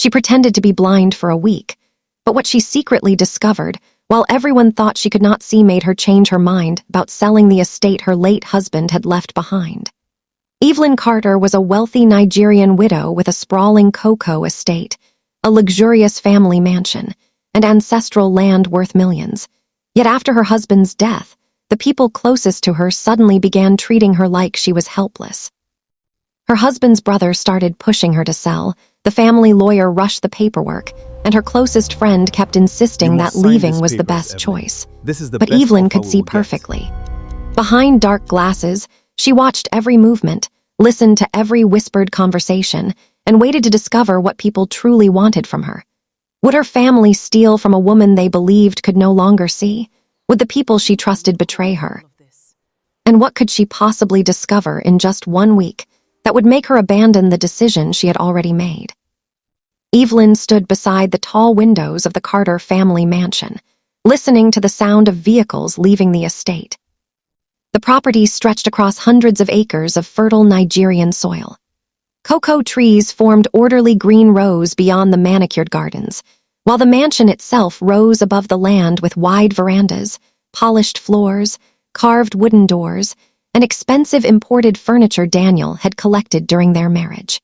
She pretended to be blind for a week, but what she secretly discovered, while everyone thought she could not see, made her change her mind about selling the estate her late husband had left behind. Evelyn Carter was a wealthy Nigerian widow with a sprawling cocoa estate, a luxurious family mansion, and ancestral land worth millions. Yet after her husband's death, the people closest to her suddenly began treating her like she was helpless. Her husband's brother started pushing her to sell, the family lawyer rushed the paperwork, and her closest friend kept insisting that leaving was the best choice. But Evelyn could see perfectly. Behind dark glasses, she watched every movement, listened to every whispered conversation, and waited to discover what people truly wanted from her. Would her family steal from a woman they believed could no longer see? Would the people she trusted betray her? And what could she possibly discover in just 1 week that would make her abandon the decision she had already made? Evelyn stood beside the tall windows of the Carter family mansion, listening to the sound of vehicles leaving the estate. The property stretched across hundreds of acres of fertile Nigerian soil. Cocoa trees formed orderly green rows beyond the manicured gardens, while the mansion itself rose above the land with wide verandas, polished floors, carved wooden doors, and expensive imported furniture Daniel had collected during their marriage.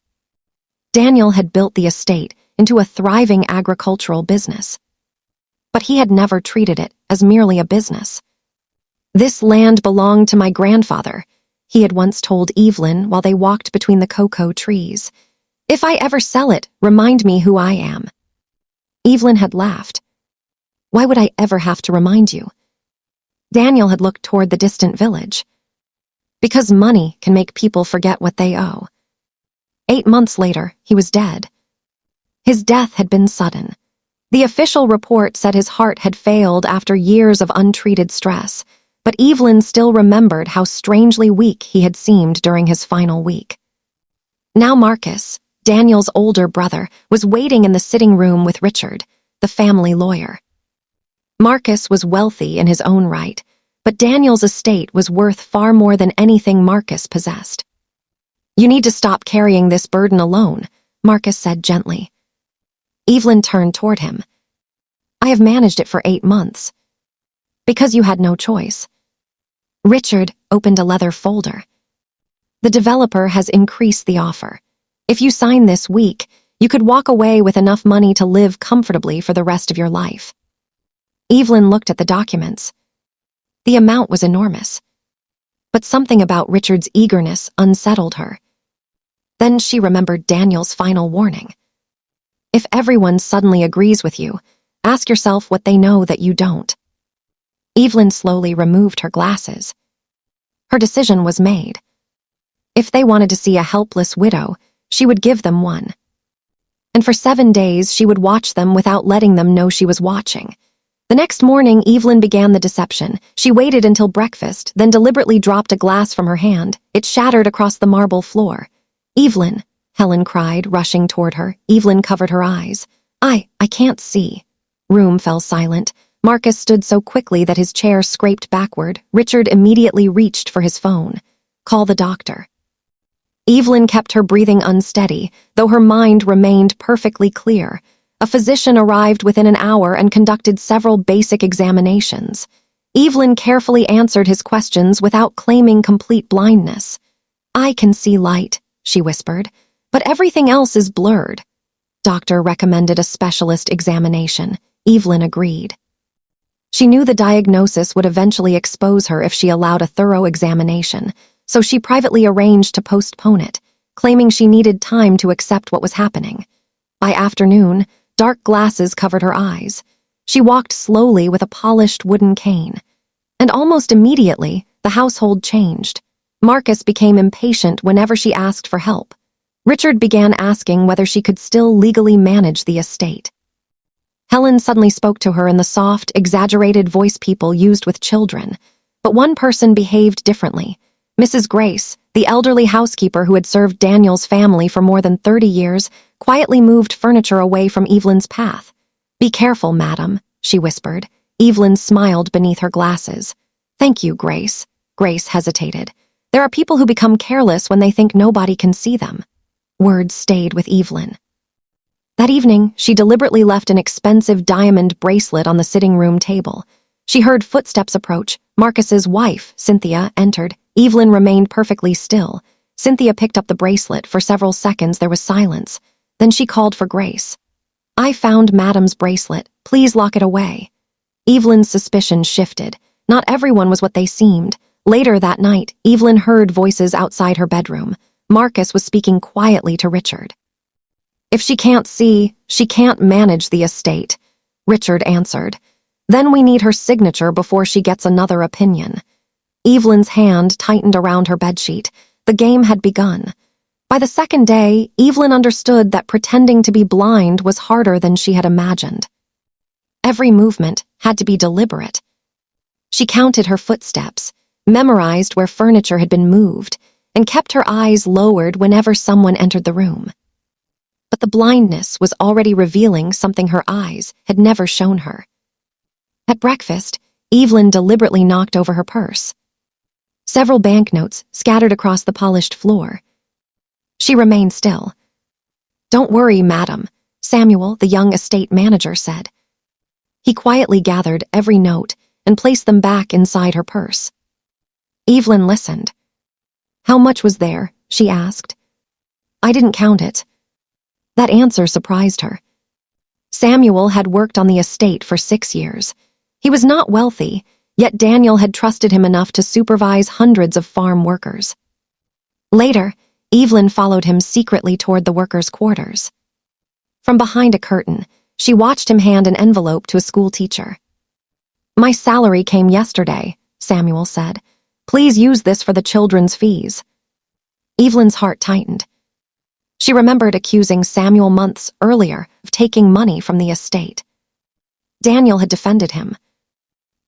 Daniel had built the estate into a thriving agricultural business, but he had never treated it as merely a business. "This land belonged to my grandfather," he had once told Evelyn while they walked between the cocoa trees. "If I ever sell it, remind me who I am." Evelyn had laughed. "Why would I ever have to remind you?" Daniel had looked toward the distant village. "Because money can make people forget what they owe." 8 months later, he was dead. His death had been sudden. The official report said his heart had failed after years of untreated stress, but Evelyn still remembered how strangely weak he had seemed during his final week. Now Marcus, Daniel's older brother, was waiting in the sitting room with Richard, the family lawyer. Marcus was wealthy in his own right, but Daniel's estate was worth far more than anything Marcus possessed. "You need to stop carrying this burden alone," Marcus said gently. Evelyn turned toward him. "I have managed it for 8 months. Because you had no choice." Richard opened a leather folder. "The developer has increased the offer. If you sign this week, you could walk away with enough money to live comfortably for the rest of your life." Evelyn looked at the documents. The amount was enormous, but something about Richard's eagerness unsettled her. Then she remembered Daniel's final warning. "If everyone suddenly agrees with you, ask yourself what they know that you don't." Evelyn slowly removed her glasses. Her decision was made. If they wanted to see a helpless widow, she would give them one. And for 7 days she would watch them without letting them know she was watching. The next morning, Evelyn began the deception. She waited until breakfast, then deliberately dropped a glass from her hand. It shattered across the marble floor. "Evelyn," Helen cried, rushing toward her. Evelyn covered her eyes. I can't see." Room fell silent. Marcus stood so quickly that his chair scraped backward. Richard immediately reached for his phone. "Call the doctor." Evelyn kept her breathing unsteady, though her mind remained perfectly clear. A physician arrived within an hour and conducted several basic examinations. Evelyn carefully answered his questions without claiming complete blindness. "I can see light," she whispered, "but everything else is blurred." Doctor recommended a specialist examination. Evelyn agreed. She knew the diagnosis would eventually expose her if she allowed a thorough examination, so she privately arranged to postpone it, claiming she needed time to accept what was happening. By afternoon, dark glasses covered her eyes. She walked slowly with a polished wooden cane. And almost immediately, the household changed. Marcus became impatient whenever she asked for help. Richard began asking whether she could still legally manage the estate. Helen suddenly spoke to her in the soft, exaggerated voice people used with children. But one person behaved differently. Mrs. Grace, the elderly housekeeper who had served Daniel's family for more than 30 years, quietly moved furniture away from Evelyn's path. "Be careful, madam," she whispered. Evelyn smiled beneath her glasses. "Thank you, Grace." Grace hesitated. "There are people who become careless when they think nobody can see them." Words stayed with Evelyn. That evening, she deliberately left an expensive diamond bracelet on the sitting room table. She heard footsteps approach. Marcus's wife, Cynthia, entered. Evelyn remained perfectly still. Cynthia picked up the bracelet. For several seconds, there was silence. Then she called for Grace. "I found Madam's bracelet. Please lock it away." Evelyn's suspicions shifted. Not everyone was what they seemed. Later that night, Evelyn heard voices outside her bedroom. Marcus was speaking quietly to Richard. "If she can't see, she can't manage the estate," Richard answered. "Then we need her signature before she gets another opinion." Evelyn's hand tightened around her bedsheet. The game had begun. By the second day, Evelyn understood that pretending to be blind was harder than she had imagined. Every movement had to be deliberate. She counted her footsteps, memorized where furniture had been moved, and kept her eyes lowered whenever someone entered the room. But the blindness was already revealing something her eyes had never shown her. At breakfast, Evelyn deliberately knocked over her purse. Several banknotes scattered across the polished floor. She remained still. "Don't worry, madam," Samuel, the young estate manager, said. He quietly gathered every note and placed them back inside her purse. Evelyn listened. "How much was there?" she asked. "I didn't count it." That answer surprised her. Samuel had worked on the estate for 6 years. He was not wealthy, yet Daniel had trusted him enough to supervise hundreds of farm workers. Later, Evelyn followed him secretly toward the workers' quarters. From behind a curtain, she watched him hand an envelope to a school teacher. "My salary came yesterday," Samuel said. "Please use this for the children's fees." Evelyn's heart tightened. She remembered accusing Samuel months earlier of taking money from the estate. Daniel had defended him.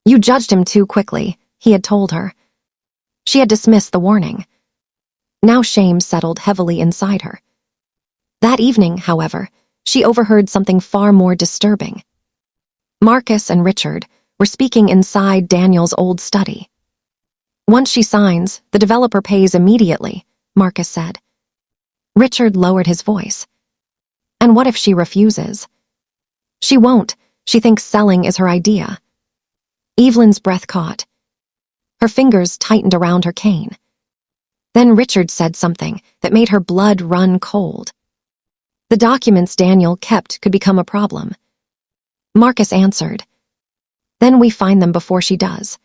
"You judged him too quickly," he had told her. She had dismissed the warning. Now shame settled heavily inside her. That evening, however, she overheard something far more disturbing. Marcus and Richard were speaking inside Daniel's old study. "Once she signs, the developer pays immediately," Marcus said. Richard lowered his voice. "And what if she refuses?" "She won't. She thinks selling is her idea." Evelyn's breath caught. Her fingers tightened around her cane. Then Richard said something that made her blood run cold. The documents Daniel kept could become a problem. Marcus answered. "Then we find them before she does."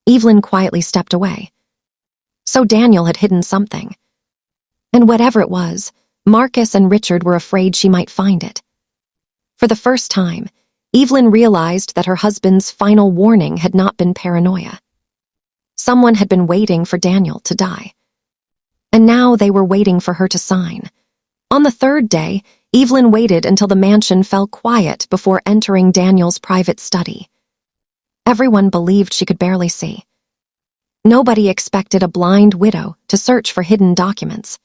Evelyn quietly stepped away. So Daniel had hidden something. And whatever it was, Marcus and Richard were afraid she might find it. For the first time, Evelyn realized that her husband's final warning had not been paranoia. Someone had been waiting for Daniel to die. And now they were waiting for her to sign. On the third day, Evelyn waited until the mansion fell quiet before entering Daniel's private study. Everyone believed she could barely see. Nobody expected a blind widow to search for hidden documents.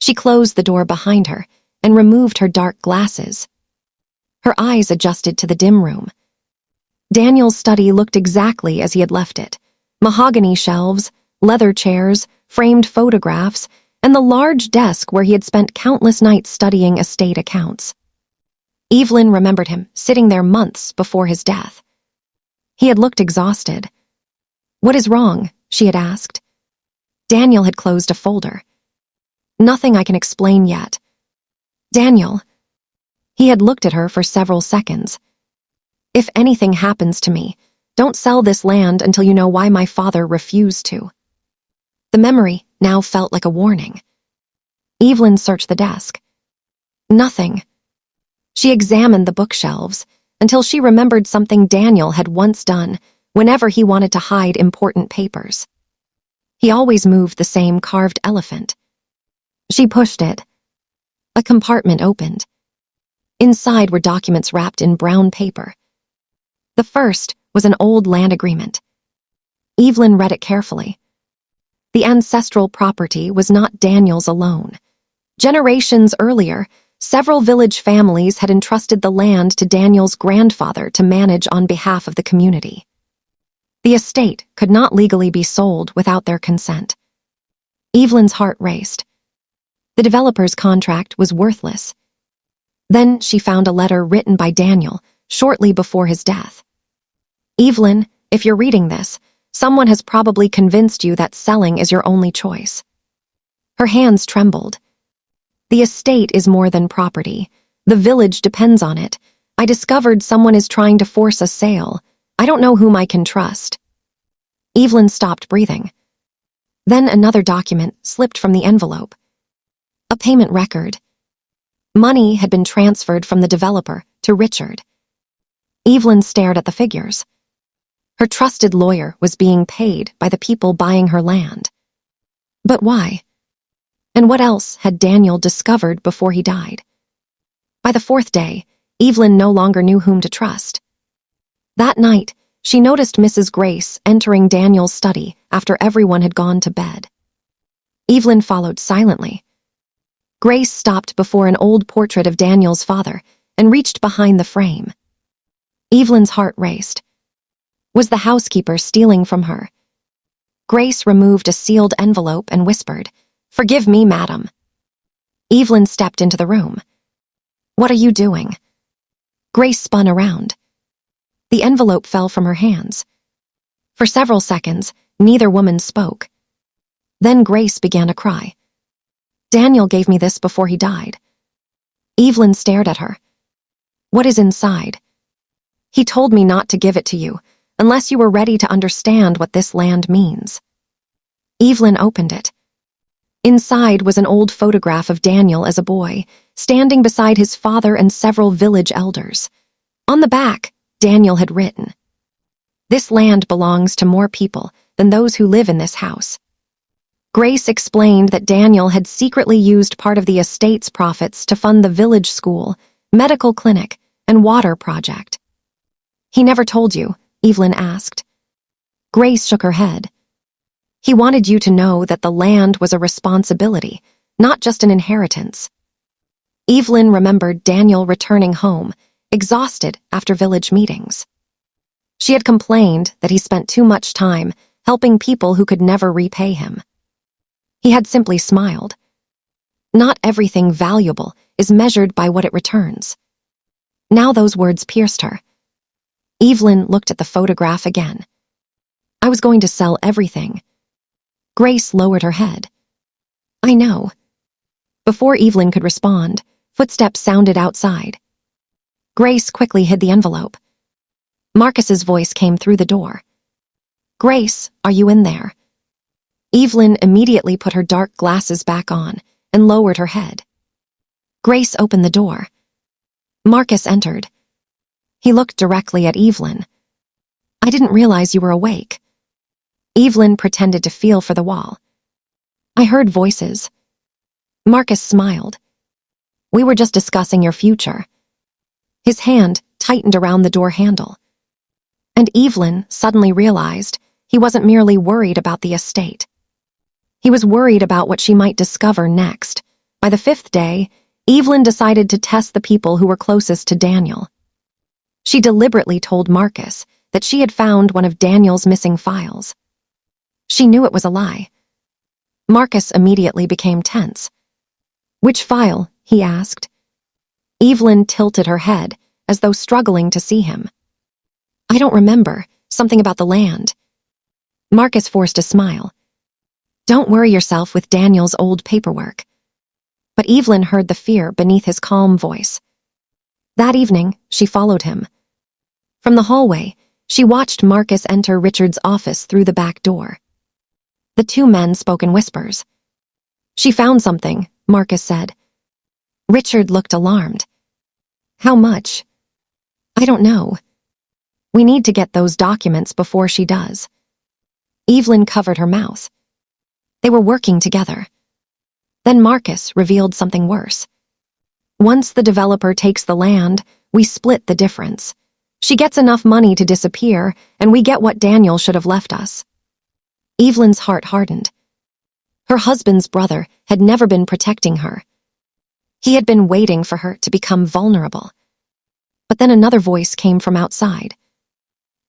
She closed the door behind her and removed her dark glasses. Her eyes adjusted to the dim room. Daniel's study looked exactly as he had left it. Mahogany shelves, leather chairs, framed photographs, and the large desk where he had spent countless nights studying estate accounts. Evelyn remembered him sitting there months before his death. He had looked exhausted. "What is wrong?" she had asked. Daniel had closed a folder. "Nothing I can explain yet." "Daniel." He had looked at her for several seconds. "If anything happens to me, don't sell this land until you know why my father refused to." The memory now felt like a warning. Evelyn searched the desk. Nothing. She examined the bookshelves until she remembered something Daniel had once done whenever he wanted to hide important papers. He always moved the same carved elephant. She pushed it. A compartment opened. Inside were documents wrapped in brown paper. The first was an old land agreement. Evelyn read it carefully. The ancestral property was not Daniel's alone. Generations earlier, several village families had entrusted the land to Daniel's grandfather to manage on behalf of the community. The estate could not legally be sold without their consent. Evelyn's heart raced. The developer's contract was worthless. Then she found a letter written by Daniel shortly before his death. Evelyn, if you're reading this, someone has probably convinced you that selling is your only choice. Her hands trembled. The estate is more than property. The village depends on it. I discovered someone is trying to force a sale. I don't know whom I can trust. Evelyn stopped breathing. Then another document slipped from the envelope. A payment record. Money had been transferred from the developer to Richard. Evelyn stared at the figures. Her trusted lawyer was being paid by the people buying her land. But why? And what else had Daniel discovered before he died? By the fourth day, Evelyn no longer knew whom to trust. That night, she noticed Mrs. Grace entering Daniel's study after everyone had gone to bed. Evelyn followed silently. Grace stopped before an old portrait of Daniel's father and reached behind the frame. Evelyn's heart raced. Was the housekeeper stealing from her? Grace removed a sealed envelope and whispered, "Forgive me, madam." Evelyn stepped into the room. "What are you doing?" Grace spun around. The envelope fell from her hands. For several seconds, neither woman spoke. Then Grace began to cry. "Daniel gave me this before he died." Evelyn stared at her. "What is inside?" "He told me not to give it to you, unless you were ready to understand what this land means." Evelyn opened it. Inside was an old photograph of Daniel as a boy, standing beside his father and several village elders. On the back, Daniel had written, "This land belongs to more people than those who live in this house." Grace explained that Daniel had secretly used part of the estate's profits to fund the village school, medical clinic, and water project. "He never told you?" Evelyn asked. Grace shook her head. "He wanted you to know that the land was a responsibility, not just an inheritance." Evelyn remembered Daniel returning home, exhausted after village meetings. She had complained that he spent too much time helping people who could never repay him. He had simply smiled. Not everything valuable is measured by what it returns. Now those words pierced her. Evelyn looked at the photograph again. "I was going to sell everything." Grace lowered her head. "I know." Before Evelyn could respond, footsteps sounded outside. Grace quickly hid the envelope. Marcus's voice came through the door. "Grace, are you in there?" Evelyn immediately put her dark glasses back on and lowered her head. Grace opened the door. Marcus entered. He looked directly at Evelyn. "I didn't realize you were awake." Evelyn pretended to feel for the wall. "I heard voices." Marcus smiled. "We were just discussing your future." His hand tightened around the door handle. And Evelyn suddenly realized he wasn't merely worried about the estate. He was worried about what she might discover next. By the fifth day, Evelyn decided to test the people who were closest to Daniel. She deliberately told Marcus that she had found one of Daniel's missing files. She knew it was a lie. Marcus immediately became tense. "Which file?" he asked. Evelyn tilted her head, as though struggling to see him. "I don't remember. Something about the land." Marcus forced a smile. "Don't worry yourself with Daniel's old paperwork." But Evelyn heard the fear beneath his calm voice. That evening, she followed him. From the hallway, she watched Marcus enter Richard's office through the back door. The two men spoke in whispers. "She found something," Marcus said. Richard looked alarmed. "How much?" "I don't know. We need to get those documents before she does." Evelyn covered her mouth. They were working together. Then Marcus revealed something worse. "Once the developer takes the land, we split the difference. She gets enough money to disappear, and we get what Daniel should have left us." Evelyn's heart hardened. Her husband's brother had never been protecting her. He had been waiting for her to become vulnerable. But then another voice came from outside.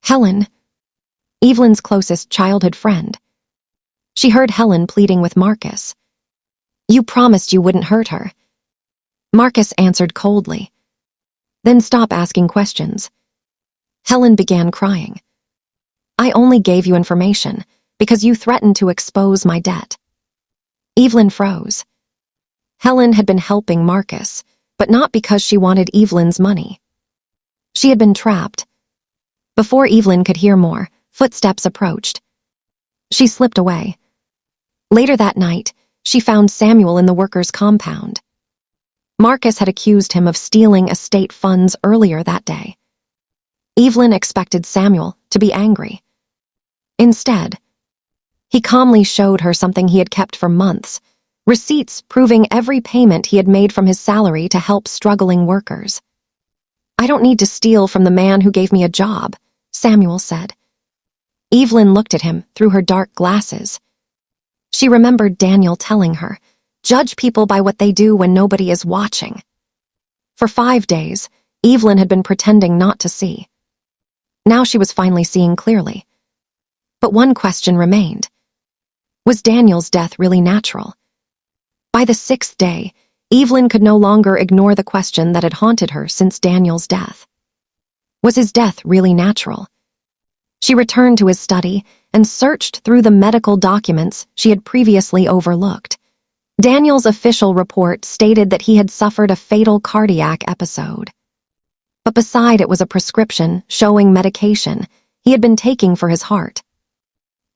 Helen, Evelyn's closest childhood friend. She heard Helen pleading with Marcus. "You promised you wouldn't hurt her." Marcus answered coldly. Then stop asking questions. Helen began crying. I only gave you information because you threatened to expose my debt. Evelyn froze. Helen had been helping Marcus, but not because she wanted Evelyn's money. She had been trapped. Before Evelyn could hear more, footsteps approached. She slipped away. Later that night, she found Samuel in the workers' compound. Marcus had accused him of stealing estate funds earlier that day. Evelyn expected Samuel to be angry. Instead, he calmly showed her something he had kept for months, receipts proving every payment he had made from his salary to help struggling workers. I don't need to steal from the man who gave me a job, Samuel said. Evelyn looked at him through her dark glasses. She remembered Daniel telling her, judge people by what they do when nobody is watching. For 5 days, Evelyn had been pretending not to see. Now she was finally seeing clearly. But one question remained. Was Daniel's death really natural? By the 6th day, Evelyn could no longer ignore the question that had haunted her since Daniel's death. Was his death really natural? She returned to his study and searched through the medical documents she had previously overlooked. Daniel's official report stated that he had suffered a fatal cardiac episode. But beside it was a prescription showing medication he had been taking for his heart.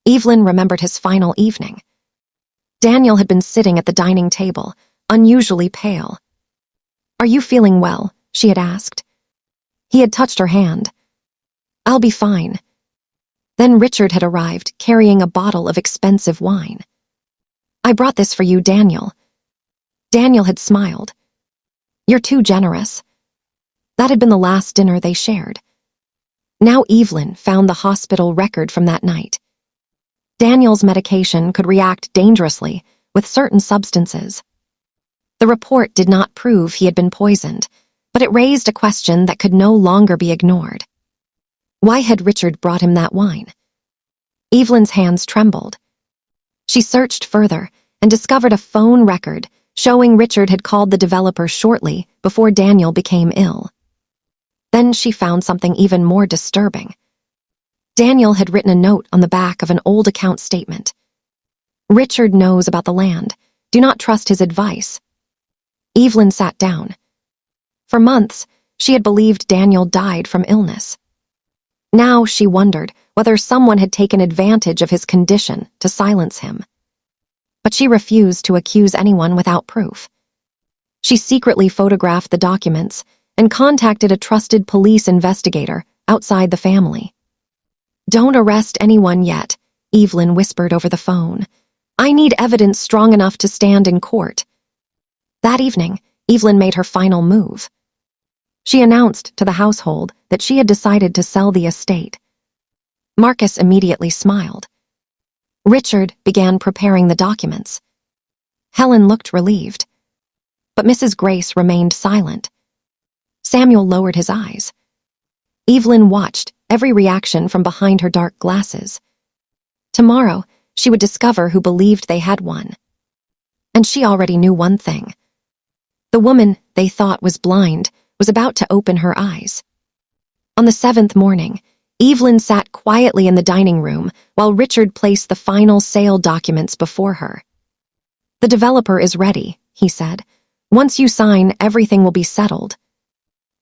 Evelyn remembered his final evening. Daniel had been sitting at the dining table, unusually pale. Are you feeling well? She had asked. He had touched her hand. I'll be fine. Then Richard had arrived, carrying a bottle of expensive wine. I brought this for you, Daniel. Daniel had smiled. You're too generous. That had been the last dinner they shared. Now Evelyn found the hospital record from that night. Daniel's medication could react dangerously with certain substances. The report did not prove he had been poisoned, but it raised a question that could no longer be ignored. Why had Richard brought him that wine? Evelyn's hands trembled. She searched further and discovered a phone record showing Richard had called the developer shortly before Daniel became ill. Then she found something even more disturbing. Daniel had written a note on the back of an old account statement. Richard knows about the land. Do not trust his advice. Evelyn sat down. For months, she had believed Daniel died from illness. Now she wondered whether someone had taken advantage of his condition to silence him. But she refused to accuse anyone without proof. She secretly photographed the documents and contacted a trusted police investigator outside the family. Don't arrest anyone yet, Evelyn whispered over the phone. I need evidence strong enough to stand in court. That evening, Evelyn made her final move. She announced to the household that she had decided to sell the estate. Marcus immediately smiled. Richard began preparing the documents. Helen looked relieved. But Mrs. Grace remained silent. Samuel lowered his eyes. Evelyn watched every reaction from behind her dark glasses. Tomorrow, she would discover who believed they had won. And she already knew one thing. The woman they thought was blind was about to open her eyes. On the 7th morning, Evelyn sat quietly in the dining room while Richard placed the final sale documents before her. The developer is ready, he said. Once you sign, everything will be settled.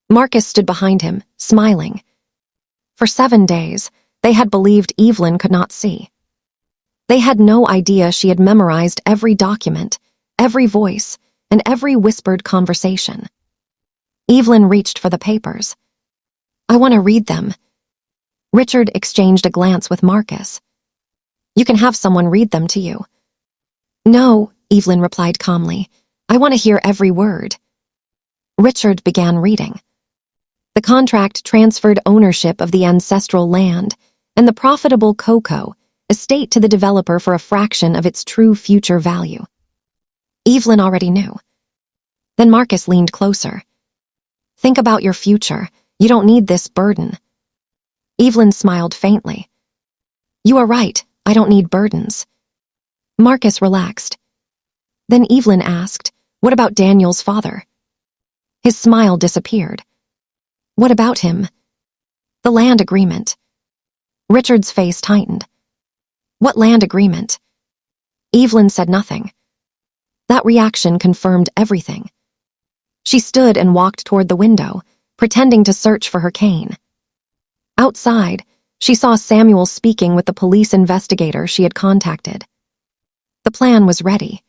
Marcus stood behind him, smiling. For 7 days, they had believed Evelyn could not see. They had no idea she had memorized every document, every voice, and every whispered conversation. Evelyn reached for the papers. I want to read them. Richard exchanged a glance with Marcus. You can have someone read them to you. No, Evelyn replied calmly. I want to hear every word. Richard began reading. The contract transferred ownership of the ancestral land and the profitable cocoa estate to the developer for a fraction of its true future value. Evelyn already knew. Then Marcus leaned closer. Think about your future. You don't need this burden. Evelyn smiled faintly. You are right. I don't need burdens. Marcus relaxed. Then Evelyn asked, what about Daniel's father? His smile disappeared. What about him? The land agreement. Richard's face tightened. What land agreement? Evelyn said nothing. That reaction confirmed everything. She stood and walked toward the window, pretending to search for her cane. Outside, she saw Samuel speaking with the police investigator she had contacted. The plan was ready.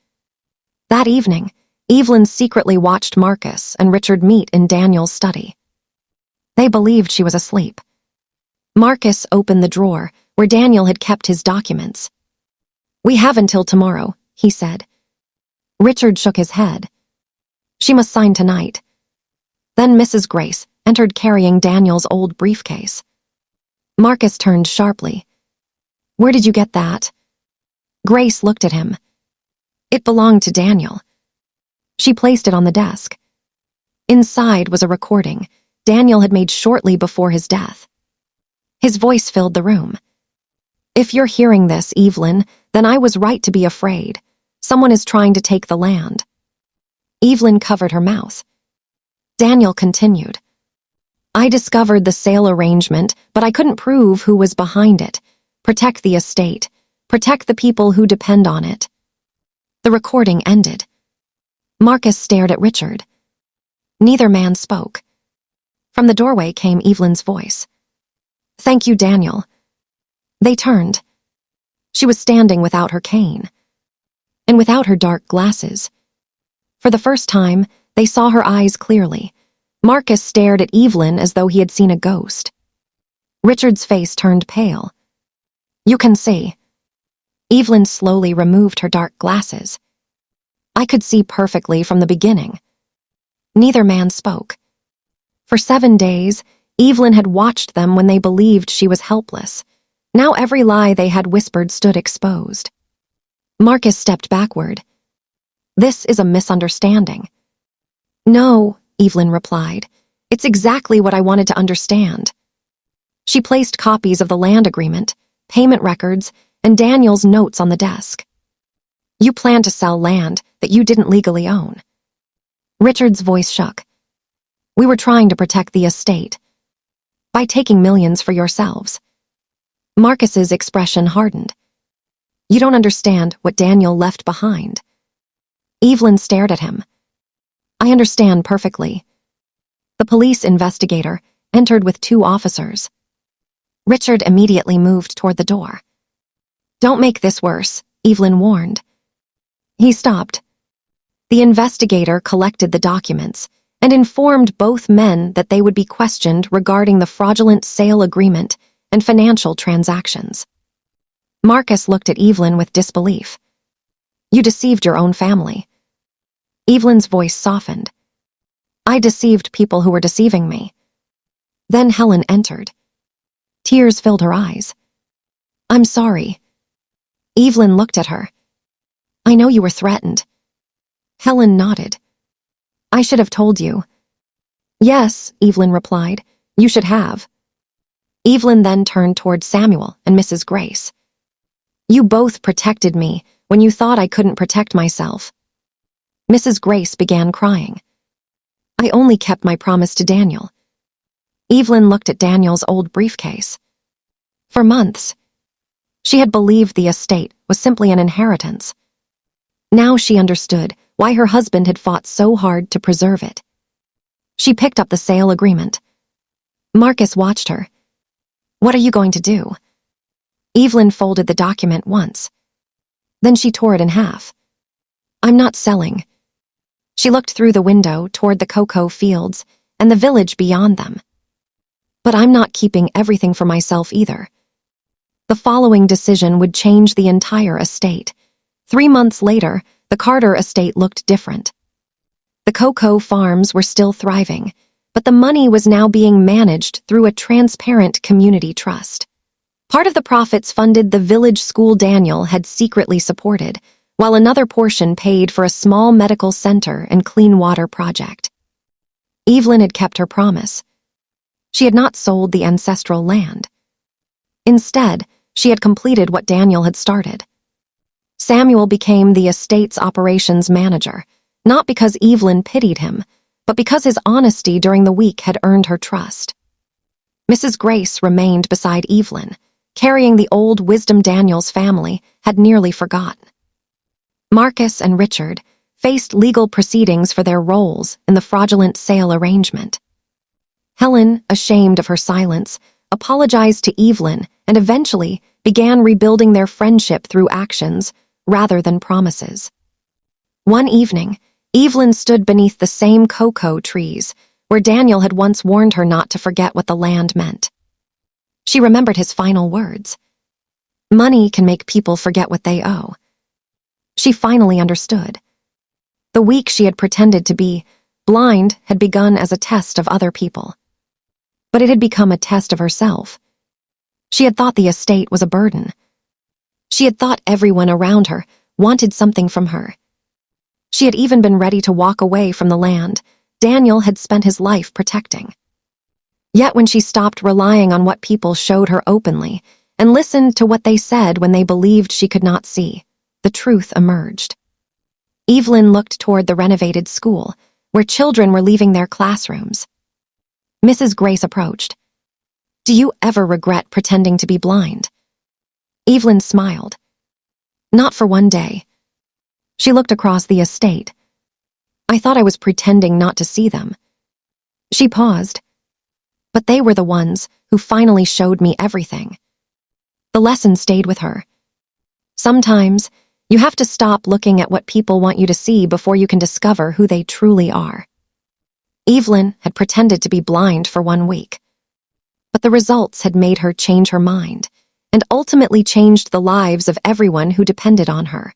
That evening, Evelyn secretly watched Marcus and Richard meet in Daniel's study. They believed she was asleep. Marcus opened the drawer where Daniel had kept his documents. "We have until tomorrow," he said. Richard shook his head. "She must sign tonight." Then Mrs. Grace entered carrying Daniel's old briefcase. Marcus turned sharply. "Where did you get that?" Grace looked at him. "It belonged to Daniel." She placed it on the desk. Inside was a recording Daniel had made shortly before his death. His voice filled the room. "If you're hearing this, Evelyn, then I was right to be afraid. Someone is trying to take the land." Evelyn covered her mouth. Daniel continued. "I discovered the sale arrangement, but I couldn't prove who was behind it. Protect the estate. Protect the people who depend on it." The recording ended. Marcus stared at Richard. Neither man spoke. From the doorway came Evelyn's voice. "Thank you, Daniel." They turned. She was standing without her cane, and without her dark glasses. For the first time, they saw her eyes clearly. Marcus stared at Evelyn as though he had seen a ghost. Richard's face turned pale. "You can see." Evelyn slowly removed her dark glasses. "I could see perfectly from the beginning." Neither man spoke. For 7 days, Evelyn had watched them when they believed she was helpless. Now every lie they had whispered stood exposed. Marcus stepped backward. "This is a misunderstanding." "No," Evelyn replied. "It's exactly what I wanted to understand." She placed copies of the land agreement, payment records, and Daniel's notes on the desk. "You plan to sell land that you didn't legally own." Richard's voice shook. "We were trying to protect the estate. By taking millions for yourselves." Marcus's expression hardened. "You don't understand what Daniel left behind." Evelyn stared at him. "I understand perfectly." The police investigator entered with 2 officers. Richard immediately moved toward the door. "Don't make this worse," Evelyn warned. He stopped. The investigator collected the documents and informed both men that they would be questioned regarding the fraudulent sale agreement and financial transactions. Marcus looked at Evelyn with disbelief. "You deceived your own family." Evelyn's voice softened. "I deceived people who were deceiving me." Then Helen entered. Tears filled her eyes. "I'm sorry." Evelyn looked at her. "I know you were threatened." Helen nodded. "I should have told you." "Yes," Evelyn replied. "You should have." Evelyn then turned toward Samuel and Mrs. Grace. "You both protected me when you thought I couldn't protect myself." Mrs. Grace began crying. "I only kept my promise to Daniel." Evelyn looked at Daniel's old briefcase. For months, she had believed the estate was simply an inheritance. Now she understood why her husband had fought so hard to preserve it. She picked up the sale agreement. Marcus watched her. "What are you going to do?" Evelyn folded the document once. Then she tore it in half. "I'm not selling." She looked through the window toward the cocoa fields and the village beyond them. "But I'm not keeping everything for myself either." The following decision would change the entire estate. 3 months later, the Carter estate looked different. The cocoa farms were still thriving, but the money was now being managed through a transparent community trust. Part of the profits funded the village school Daniel had secretly supported, while another portion paid for a small medical center and clean water project. Evelyn had kept her promise. She had not sold the ancestral land. Instead, she had completed what Daniel had started. Samuel became the estate's operations manager, not because Evelyn pitied him, but because his honesty during the week had earned her trust. Mrs. Grace remained beside Evelyn, carrying the old wisdom Daniel's family had nearly forgotten. Marcus and Richard faced legal proceedings for their roles in the fraudulent sale arrangement. Helen, ashamed of her silence, apologized to Evelyn and eventually began rebuilding their friendship through actions rather than promises. One evening, Evelyn stood beneath the same cocoa trees where Daniel had once warned her not to forget what the land meant. She remembered his final words. Money can make people forget what they owe. She finally understood. The week she had pretended to be blind had begun as a test of other people. But it had become a test of herself. She had thought the estate was a burden. She had thought everyone around her wanted something from her. She had even been ready to walk away from the land Daniel had spent his life protecting. Yet when she stopped relying on what people showed her openly and listened to what they said when they believed she could not see, the truth emerged. Evelyn looked toward the renovated school, where children were leaving their classrooms. Mrs. Grace approached. "Do you ever regret pretending to be blind?" Evelyn smiled. "Not for one day." She looked across the estate. "I thought I was pretending not to see them." She paused. "But they were the ones who finally showed me everything." The lesson stayed with her. Sometimes, you have to stop looking at what people want you to see before you can discover who they truly are. Evelyn had pretended to be blind for 1 week, but the results had made her change her mind and ultimately changed the lives of everyone who depended on her.